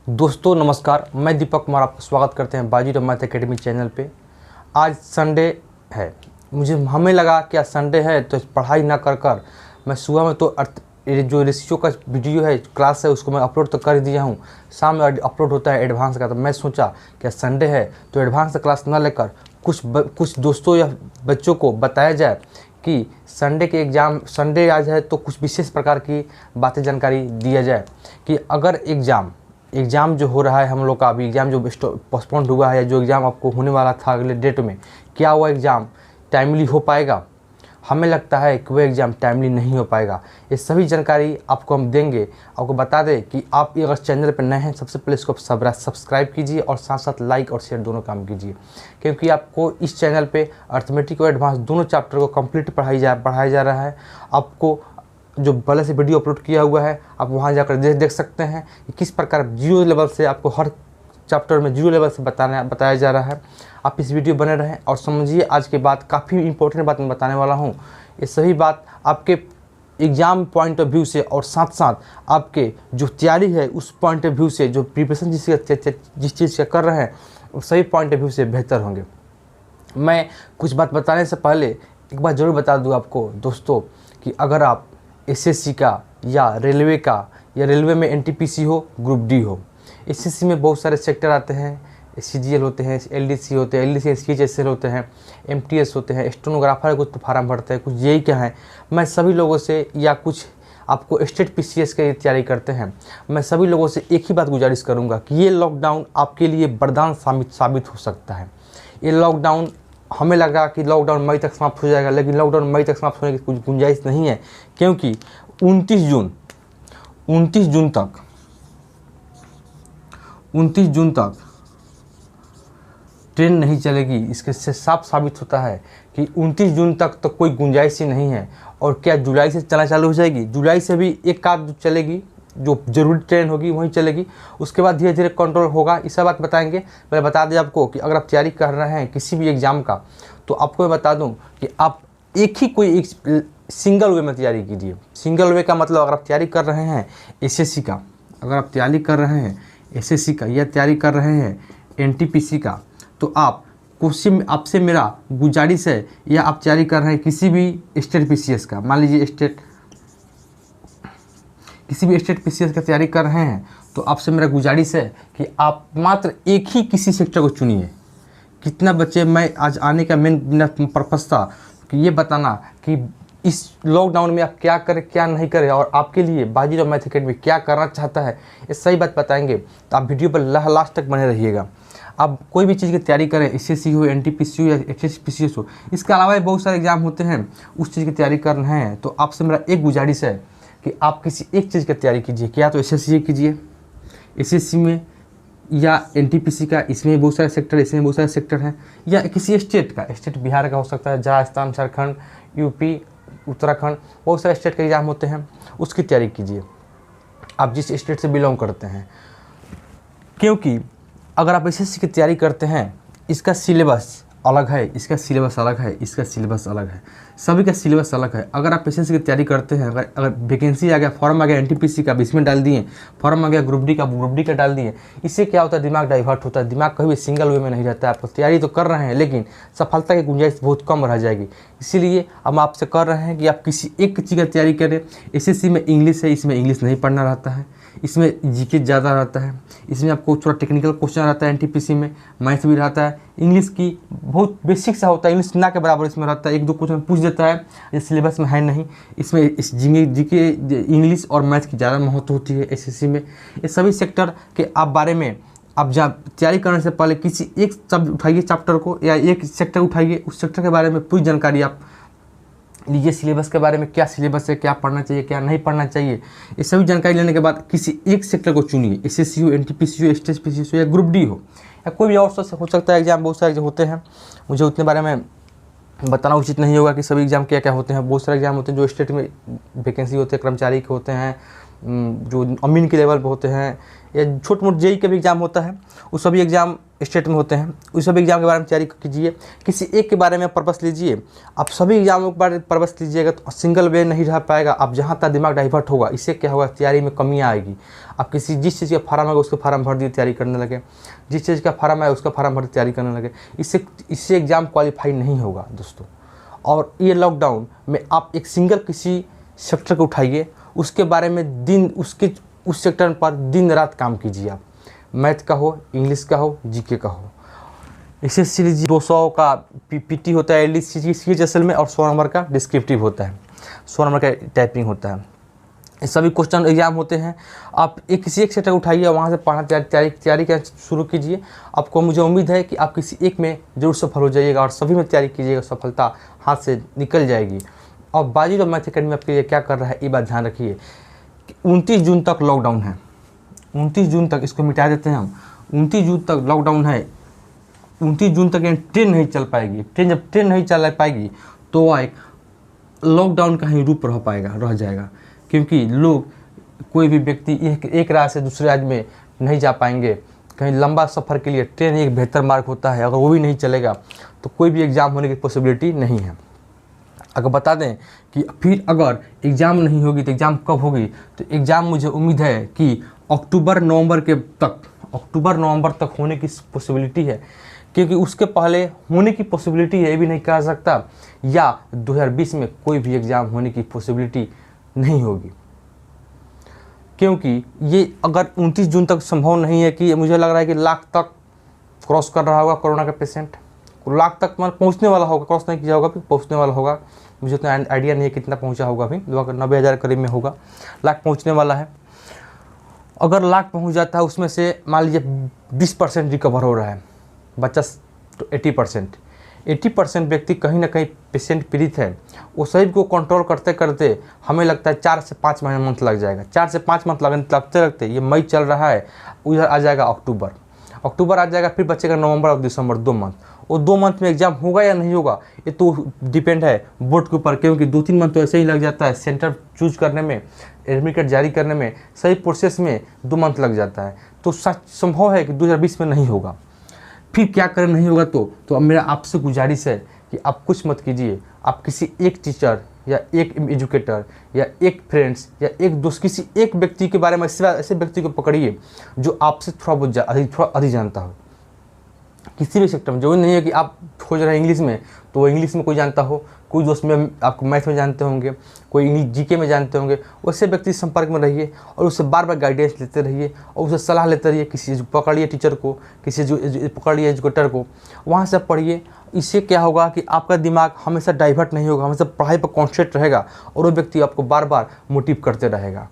दोस्तों नमस्कार, मैं दीपक कुमार आपका स्वागत करते हैं बाजीराव मैथ एकेडमी चैनल पे। आज संडे है, हमें लगा कि आज संडे है तो पढ़ाई ना कर मैं सुबह में तो जो रेशियो का वीडियो है क्लास है उसको मैं अपलोड तो कर दिया हूँ। शाम में अपलोड होता है एडवांस का, तो मैं सोचा कि संडे है तो एडवांस क्लास ना लेकर कुछ दोस्तों या बच्चों को बताया जाए कि संडे के एग्ज़ाम संडे आज है तो कुछ विशेष प्रकार की बातें जानकारी दिया जाए कि अगर एग्ज़ाम जो हो रहा है हम लोग का, अभी एग्ज़ाम जो पोस्टपोन्ड हुआ है, जो एग्ज़ाम आपको होने वाला था अगले डेट में, क्या वो एग्ज़ाम टाइमली हो पाएगा? हमें लगता है कि वो एग्ज़ाम टाइमली नहीं हो पाएगा। ये सभी जानकारी आपको हम देंगे। आपको बता दें कि आप अगर चैनल पर नए हैं, सबसे पहले इसको सब्सक्राइब कीजिए और साथ साथ लाइक और शेयर दोनों काम कीजिए, क्योंकि आपको इस चैनल पे अर्थमेटिक और एडवांस दोनों चैप्टर को कंप्लीट पढ़ाया जा रहा है। आपको जो पहले से वीडियो अपलोड किया हुआ है आप वहां जाकर देख सकते हैं कि किस प्रकार जीरो लेवल से आपको हर चैप्टर में जीरो लेवल से बताया जा रहा है। आप इस वीडियो बने रहें और समझिए। आज के बाद काफ़ी इंपॉर्टेंट बात मैं बताने वाला हूं। ये सभी बात आपके एग्ज़ाम पॉइंट ऑफ व्यू से और साथ साथ आपके जो तैयारी है उस पॉइंट ऑफ व्यू से, जो प्रिपरेशन जिस चीज़ का कर रहे हैं उस सभी पॉइंट ऑफ व्यू से बेहतर होंगे। मैं कुछ बात बताने से पहले एक बात ज़रूर बता दूँ आपको दोस्तों कि अगर आप एसएससी का या रेलवे में एनटीपीसी हो, ग्रुप डी हो, एसएससी में बहुत सारे सेक्टर आते हैं। सीजीएल होते हैं, एलडीसी होते हैं, एलडीसी सीएचएसएल होते हैं, एमटीएस होते हैं, स्टेनोग्राफर कुछ फार्म भरते हैं, कुछ यही क्या है। मैं सभी लोगों से या कुछ आपको स्टेट पीसीएस की तैयारी करते हैं, मैं सभी लोगों से एक ही बात गुजारिश करूंगा कि ये लॉकडाउन आपके लिए वरदान साबित हो सकता है। ये लॉकडाउन, हमें लगा कि लॉकडाउन मई तक समाप्त हो जाएगा, लेकिन लॉकडाउन मई तक समाप्त होने की कुछ गुंजाइश नहीं है, क्योंकि 29 जून तक ट्रेन नहीं चलेगी। इसके से साफ साबित होता है कि 29 जून तक तो कोई गुंजाइश ही नहीं है। और क्या जुलाई से चलना चालू हो जाएगी? जुलाई से भी एक आध चलेगी, जो जरूरी ट्रेन होगी वहीं चलेगी, उसके बाद धीरे धीरे कंट्रोल होगा। इस बात बताएंगे। मैं बता दें आपको कि अगर आप तैयारी कर रहे हैं किसी भी एग्ज़ाम का, तो आपको मैं बता दूं कि आप एक सिंगल वे में तैयारी कीजिए। सिंगल वे का मतलब, अगर आप तैयारी कर रहे हैं एसएससी का, अगर आप तैयारी कर रहे हैं एसएससी का या तैयारी कर रहे हैं एनटीपीसी का, तो आप क्वेश्चन आपसे मेरा गुजारिश है, या आप तैयारी कर रहे हैं किसी भी स्टेट पीसीएस का, मान लीजिए किसी भी स्टेट पीसीएस का तैयारी कर रहे हैं, तो आपसे मेरा गुजारिश है कि आप मात्र एक ही किसी सेक्टर को चुनिए। कितना बच्चे, मैं आज आने का मेन पर्पस था कि ये बताना कि इस लॉकडाउन में आप क्या करें क्या नहीं करें, और आपके लिए बाजीराव मैथ एकेडमी क्या करना चाहता है, ये सही बात बताएंगे। तो आप वीडियो पर लास्ट तक बने रहिएगा। आप कोई भी चीज़ की तैयारी करें, एसएससी हो, एनटीपीसी हो या एचएसपीसीएस हो, इसके अलावा बहुत सारे एग्जाम होते हैं, उस चीज़ की तैयारी कर रहे हैं, तो आपसे मेरा एक गुजारिश है कि आप किसी एक चीज़ की तैयारी कीजिए। क्या तो एसएससी कीजिए, एसएससी में या एनटीपीसी का, इसमें बहुत सारे सेक्टर, इसमें बहुत सारे सेक्टर हैं, या किसी स्टेट का, स्टेट बिहार का हो सकता है, राजस्थान, झारखंड, यूपी, उत्तराखंड, बहुत सारे स्टेट के एग्जाम होते हैं, उसकी तैयारी कीजिए आप जिस स्टेट से बिलोंग करते हैं। क्योंकि अगर आप एसएससी की तैयारी करते हैं, इसका सिलेबस अलग है, इसका सिलेबस अलग है, इसका सिलेबस अलग है, सभी का सिलेबस अलग है। अगर आप एसएससी की तैयारी करते हैं, अगर वैकेंसी आ गया, फॉर्म आ गया एनटीपीसी का, इसमें डाल दिए, फॉर्म आ गया ग्रुप डी का डाल दिए, इससे क्या होता है, दिमाग डाइवर्ट होता है, दिमाग कभी भी सिंगल वे में नहीं रहता है। आप तैयारी तो कर रहे हैं लेकिन सफलता की गुंजाइश बहुत कम रह जाएगी। इसीलिए हम आपसे कर रहे हैं कि आप किसी एक चीज़ की तैयारी करें। एसएससी में इंग्लिश है, इसमें इंग्लिश नहीं पढ़ना रहता है, इसमें जीके ज़्यादा रहता है, इसमें आपको थोड़ा टेक्निकल क्वेश्चन रहता है, एनटीपीसी में मैथ भी रहता है, इंग्लिश की बहुत बेसिक सा होता है, इंग्लिश ना के बराबर इसमें रहता है, एक दो क्वेश्चन पूछ देता है, ये सिलेबस में है नहीं। इसमें इस जीके इंग्लिश और मैथ की ज़्यादा महत्व होती है एसएससी में। ये सभी सेक्टर के आप बारे में आप जब तैयारी करने से पहले किसी एक उठाइए चैप्टर को, या एक सेक्टर उठाइए, उस सेक्टर के बारे में पूरी जानकारी आप लीजिए। सिलेबस के बारे में क्या सिलेबस है, क्या पढ़ना चाहिए, क्या नहीं पढ़ना चाहिए, ये सभी जानकारी लेने के बाद किसी एक सेक्टर को चुनिए। एसएससी हो, एनटीपीसी हो, एचएसपीसी हो या ग्रुप डी हो, या कोई भी और हो सकता है एग्जाम, बहुत सारे होते हैं। मुझे उतने बारे में बताना उचित नहीं होगा कि सभी एग्जाम क्या क्या होते हैं। बहुत सारे एग्जाम होते हैं जो स्टेट में वैकेंसी होते हैं, कर्मचारी के होते हैं, जो अमीन के लेवल पर होते हैं, या छोट मोट जेई का भी एग्ज़ाम होता है। वो सभी एग्ज़ाम स्टेट में होते हैं, उस सभी एग्जाम के बारे में तैयारी कीजिए। किसी एक के बारे में पर्पस लीजिए। आप सभी एग्जामों के बारे में पर्पस लीजिएगा तो सिंगल वे नहीं रह पाएगा। आप जहाँ तक दिमाग डाइवर्ट होगा, इससे क्या होगा, तैयारी में कमियाँ आएगी। आप जिस चीज़ का फार्म है उसको फार्म भर दिए, तैयारी करने लगे। जिस चीज़ का फार्म है उसका फार्म भर तैयारी करने लगे। इससे एग्ज़ाम क्वालिफाई नहीं होगा दोस्तों। और ये लॉकडाउन में आप एक सिंगल किसी सेक्टर को उठाइए, उसके बारे में उस सेक्टर पर दिन रात काम कीजिए। आप मैथ का हो, इंग्लिश का हो, जीके का हो। एसएससी 200 का पीपीटी होता है एलडीसी असल में, और 100 नंबर का डिस्क्रिप्टिव होता है, 100 नंबर का टाइपिंग होता है। ये सभी क्वेश्चन एग्जाम होते हैं। आप किसी एक सेक्टर उठाइए, वहाँ से पढ़ना तैयारी करना शुरू कीजिए। आपको मुझे उम्मीद है कि आप किसी एक में जरूर सफल हो जाइएगा और सभी में तैयारी कीजिएगा, सफलता हाथ से निकल जाएगी। और बाजीराव मैथ अकेडमी आपके लिए क्या कर रहा है, ये बात ध्यान रखिए। 29 जून तक लॉकडाउन है, 29 जून तक, इसको मिटा देते हैं हम। 29 जून तक लॉकडाउन है। 29 जून तक ट्रेन नहीं चल पाएगी। जब ट्रेन नहीं चल पाएगी तो एक लॉकडाउन का ही रूप रह जाएगा, क्योंकि लोग, कोई भी व्यक्ति एक राज्य से दूसरे राज्य में नहीं जा पाएंगे। कहीं लंबा सफ़र के लिए ट्रेन एक बेहतर मार्ग होता है, अगर वो भी नहीं चलेगा तो कोई भी एग्ज़ाम होने की पॉसिबिलिटी नहीं है। अगर बता दें कि फिर अगर एग्ज़ाम नहीं होगी तो एग्ज़ाम कब होगी, तो एग्ज़ाम मुझे उम्मीद है कि अक्टूबर नवंबर तक होने की पॉसिबिलिटी है, क्योंकि उसके पहले होने की पॉसिबिलिटी है ये भी नहीं कह सकता, या 2020 में कोई भी एग्ज़ाम होने की पॉसिबिलिटी नहीं होगी। क्योंकि ये अगर 29 जून तक संभव नहीं है, कि मुझे लग रहा है कि लाख तक क्रॉस कर रहा होगा कोरोना का पेशेंट, लाख तक मतलब पहुंचने वाला होगा, क्रॉस नहीं किया होगा, फिर पहुंचने वाला होगा। मुझे तो आइडिया नहीं है कितना पहुंचा होगा, अभी 90,000 करीब में होगा, लाख पहुंचने वाला है। अगर लाख पहुंच जाता है, उसमें से मान लीजिए 20% रिकवर हो रहा है, बच्चा तो 80% व्यक्ति कहीं ना कहीं पेशेंट पीड़ित है। वो सभी को कंट्रोल करते करते हमें लगता है 4 से 5 मंथ लग जाएगा। 4 से 5 मंथ लगते ये मई चल रहा है, उधर आ जाएगा अक्टूबर आ जाएगा, फिर बचेगा नवंबर और दिसंबर, 2 मंथ। वो 2 मंथ में एग्ज़ाम होगा या नहीं होगा ये तो डिपेंड है बोर्ड के ऊपर, क्योंकि 2-3 मंथ तो ऐसे ही लग जाता है सेंटर चूज करने में, एडमिट कार्ड जारी करने में, सही प्रोसेस में 2 मंथ लग जाता है। तो सच संभव है कि 2020 में नहीं होगा। फिर क्या करें, नहीं होगा तो अब मेरा आपसे गुजारिश है कि आप कुछ मत कीजिए। आप किसी एक टीचर या एक एजुकेटर या एक फ्रेंड्स या एक दोस्त, किसी एक व्यक्ति के बारे में, ऐसे व्यक्ति को पकड़िए जो आपसे थोड़ा बहुत अधिक जानता हो किसी भी सेक्टर में। जरूरी नहीं है कि आप खोज रहे हैं इंग्लिश में तो वो इंग्लिश में कोई जानता हो, कोई दोस्त में आपको मैथ में जानते होंगे, कोई इंग्लिश जीके में जानते होंगे। वैसे व्यक्ति संपर्क में रहिए और उससे बार बार गाइडेंस लेते रहिए और उससे सलाह लेते रहिए। किसी पकड़िए टीचर को, किसी पकड़िए एजुकेटर को, वहाँ से पढ़िए। इससे क्या होगा कि आपका दिमाग हमेशा डाइवर्ट नहीं होगा, हमेशा पढ़ाई पर कॉन्सेंट्रेट रहेगा और वो व्यक्ति आपको बार बार मोटिव करते रहेगा।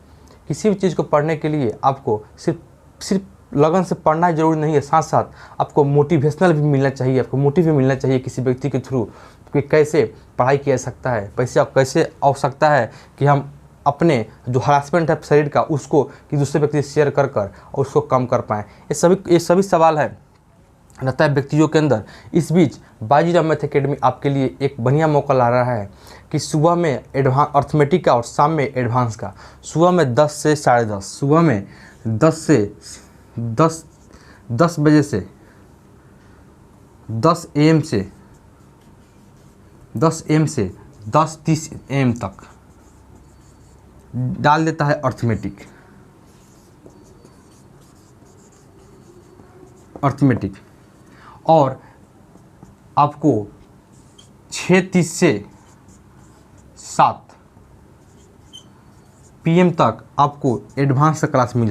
किसी भी चीज़ को पढ़ने के लिए आपको सिर्फ लगन से पढ़ना ही जरूरी नहीं है, साथ साथ आपको मोटिवेशनल भी मिलना चाहिए, आपको मोटिव भी मिलना चाहिए किसी व्यक्ति के थ्रू कि कैसे पढ़ाई किया जा सकता है, कैसे आवश्यकता है कि हम अपने जो हरासमेंट है शरीर का उसको कि दूसरे व्यक्ति से शेयर कर और उसको कम कर पाएँ। ये सभी सवाल है रहता है व्यक्तियों के अंदर। इस बीच बाजीराव मैथ अकेडमी आपके लिए एक बढ़िया मौका ला रहा है कि सुबह में एडवांस अर्थमेटिक का और शाम में एडवांस का, सुबह में 10 से 10:30, सुबह में 10 बजे से 10 AM से 10:30 AM तक डाल देता है अर्थमेटिक और आपको 6:30 से 7 PM तक आपको एडवांस का क्लास मिल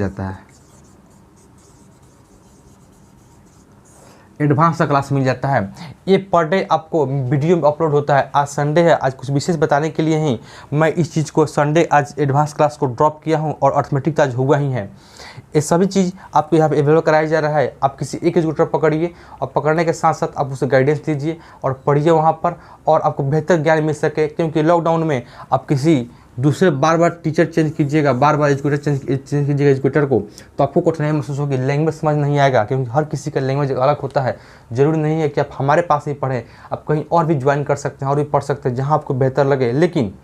जाता है। ये पर डे आपको वीडियो में अपलोड होता है। आज संडे है, आज कुछ विशेष बताने के लिए ही मैं इस चीज़ को संडे आज एडवांस क्लास को ड्रॉप किया हूं और अर्थमेटिक तो आज हुआ ही है। ये सभी चीज़ आपको यहाँ पे अवेलेबल कराया जा रहा है। आप किसी एक एजुकेटर पकड़िए और पकड़ने के साथ साथ आप उसे गाइडेंस दीजिए और पढ़िए वहाँ पर, और आपको बेहतर ज्ञान मिल सके। क्योंकि लॉकडाउन में आप किसी दूसरे बार टीचर चेंज कीजिएगा, बार एजुकेटर चेंज कीजिएगा एजुकेटर को, तो आपको कठिनाई महसूस होगी, लैंग्वेज समझ नहीं आएगा, क्योंकि हर किसी का लैंग्वेज अलग होता है। ज़रूरी नहीं है कि आप हमारे पास ही पढ़ें, आप कहीं और भी ज्वाइन कर सकते हैं और भी पढ़ सकते हैं जहाँ आपको बेहतर लगे, लेकिन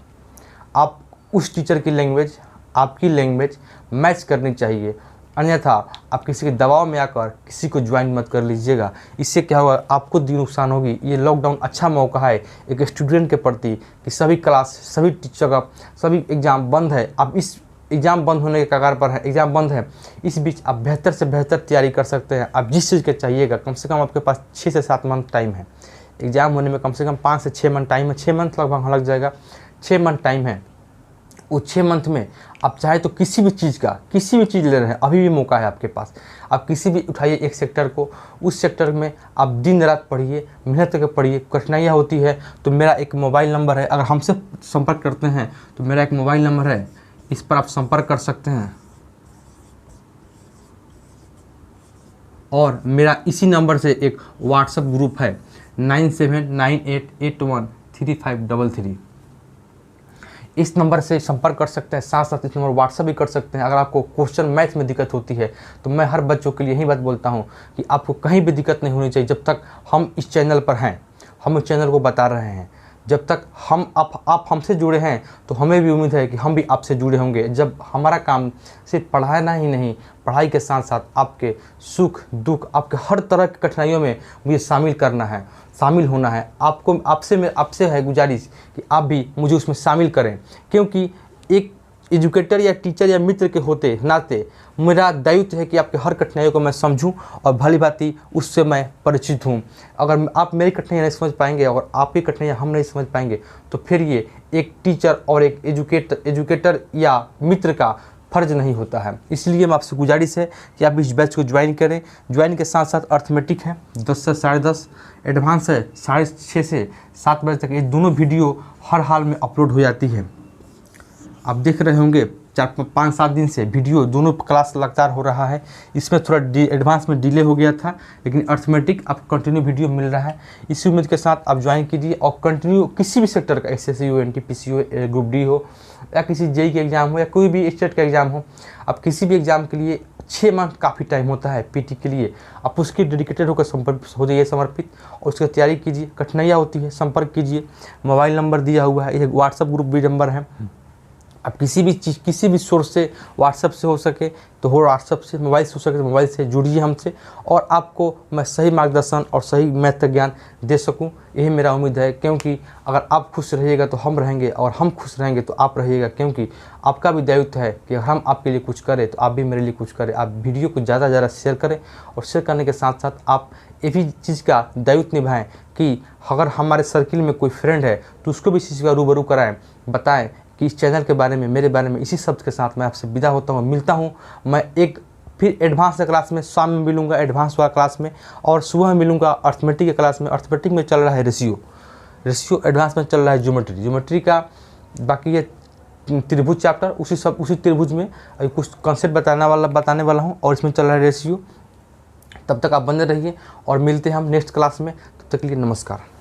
आप उस टीचर की लैंग्वेज, आपकी लैंग्वेज मैच करनी चाहिए। अन्यथा आप किसी के दबाव में आकर किसी को ज्वाइन मत कर लीजिएगा। इससे क्या होगा, आपको दी नुकसान होगी। ये लॉकडाउन अच्छा मौका है एक स्टूडेंट के प्रति कि सभी क्लास, सभी टीचर का, सभी एग्ज़ाम बंद है। आप इस एग्ज़ाम बंद होने के कगार पर है, एग्ज़ाम बंद है, इस बीच आप बेहतर से बेहतर तैयारी कर सकते हैं। आप जिस चीज़ के चाहिएगा, कम से कम आपके पास 6 से 7 मंथ टाइम है। एग्ज़ाम होने में कम से कम 5 से 6 मंथ टाइम है, 6 मंथ लगभग लग जाएगा, 6 मंथ टाइम है। उस 6 मंथ में आप चाहे तो किसी भी चीज़ ले रहे हैं, अभी भी मौका है आपके पास। आप किसी भी उठाइए एक सेक्टर को, उस सेक्टर में आप दिन रात पढ़िए, मेहनत करके पढ़िए। कठिनाइयाँ होती है तो मेरा एक मोबाइल नंबर है, अगर हमसे संपर्क करते हैं तो मेरा एक मोबाइल नंबर है, इस पर आप संपर्क कर सकते हैं। और मेरा इसी नंबर से एक व्हाट्सएप ग्रुप है 9798813533। इस नंबर से संपर्क कर सकते हैं, साथ साथ इस नंबर व्हाट्सएप भी कर सकते हैं। अगर आपको क्वेश्चन मैथ में दिक्कत होती है तो मैं हर बच्चों के लिए यही बात बोलता हूँ कि आपको कहीं भी दिक्कत नहीं होनी चाहिए। जब तक हम इस चैनल पर हैं, हम इस चैनल को बता रहे हैं, जब तक आप हमसे जुड़े हैं तो हमें भी उम्मीद है कि हम भी आपसे जुड़े होंगे। जब हमारा काम सिर्फ पढ़ाना ही नहीं, पढ़ाई के साथ साथ आपके सुख दुख, आपके हर तरह की कठिनाइयों में मुझे शामिल करना है, शामिल होना है। आपसे है गुजारिश कि आप भी मुझे उसमें शामिल करें, क्योंकि एक एजुकेटर या टीचर या मित्र के होते नाते मेरा दायित्व है कि आपके हर कठिनाइयों को मैं समझूं और भली भांति उससे मैं परिचित हूं। अगर आप मेरी कठिनाइयाँ नहीं समझ पाएंगे और आपकी कठिनाइयाँ हम नहीं समझ पाएंगे तो फिर ये एक टीचर और एक एजुकेटर या मित्र का फ़र्ज नहीं होता है। इसलिए मैं आपसे गुजारिश है कि आप इस बैच को ज्वाइन करें। ज्वाइन के साथ साथ अर्थमेटिक है 10 से 10:30, एडवांस है 6:30 से 7 बजे तक। ये दोनों वीडियो हर हाल में अपलोड हो जाती है। आप देख रहे होंगे 4-5-7 दिन से वीडियो दोनों क्लास लगातार हो रहा है। इसमें थोड़ा एडवांस में डिले हो गया था, लेकिन अर्थमेटिक आपको कंटिन्यू वीडियो मिल रहा है। इसी उम्मीद के साथ आप ज्वाइन कीजिए और कंटिन्यू किसी भी सेक्टर का, एसएससी हो, एनटीपीसी हो, ग्रुप डी हो, या किसी जेई का एग्ज़ाम हो, या कोई भी स्टेट का एग्ज़ाम हो, आप किसी भी एग्ज़ाम के लिए 6 मंथ काफ़ी टाइम होता है पीटी के लिए। आप उसके डेडिकेटेड होकर हो जाइए समर्पित और उसकी तैयारी कीजिए। कठिनाइयाँ होती है, संपर्क कीजिए। मोबाइल नंबर दिया हुआ है, एक व्हाट्सएप ग्रुप भी नंबर है। आप किसी भी चीज़, किसी भी सोर्स से, व्हाट्सएप से हो सके तो हो व्हाट्सएप से, मोबाइल से हो सके तो मोबाइल से जुड़िए हमसे, और आपको मैं सही मार्गदर्शन और सही मैथ का ज्ञान दे सकूं, यही मेरा उम्मीद है। क्योंकि अगर आप खुश रहिएगा तो हम रहेंगे, और हम खुश रहेंगे तो आप रहिएगा। क्योंकि आपका भी दायित्व है कि हम आपके लिए कुछ करें तो आप भी मेरे लिए कुछ करें। आप वीडियो को ज़्यादा से ज़्यादा शेयर करें, और शेयर करने के साथ साथ आप ये भी चीज़ का दायित्व निभाएं कि अगर हमारे सर्किल में कोई फ्रेंड है तो उसको भी इस चीज़ का रूबरू कराएं, बताएं कि इस चैनल के बारे में, मेरे बारे में। इसी शब्द के साथ मैं आपसे विदा होता हूँ, मिलता हूँ। मैं एक फिर एडवांस क्लास में शाम में मिलूँगा, एडवांस वाला क्लास में, और सुबह मिलूँगा अर्थमेटिक के क्लास में। अर्थमेटिक में चल रहा है रेशियो, एडवांस में चल रहा है ज्योमेट्री का बाकी है त्रिभुज चैप्टर। उसी त्रिभुज में अभी कुछ कॉन्सेप्ट बताने वाला हूँ, और इसमें चल रहा है रेशियो। तब तक आप बने रहिए और मिलते हैं हम नेक्स्ट क्लास में। तब तक के लिए नमस्कार।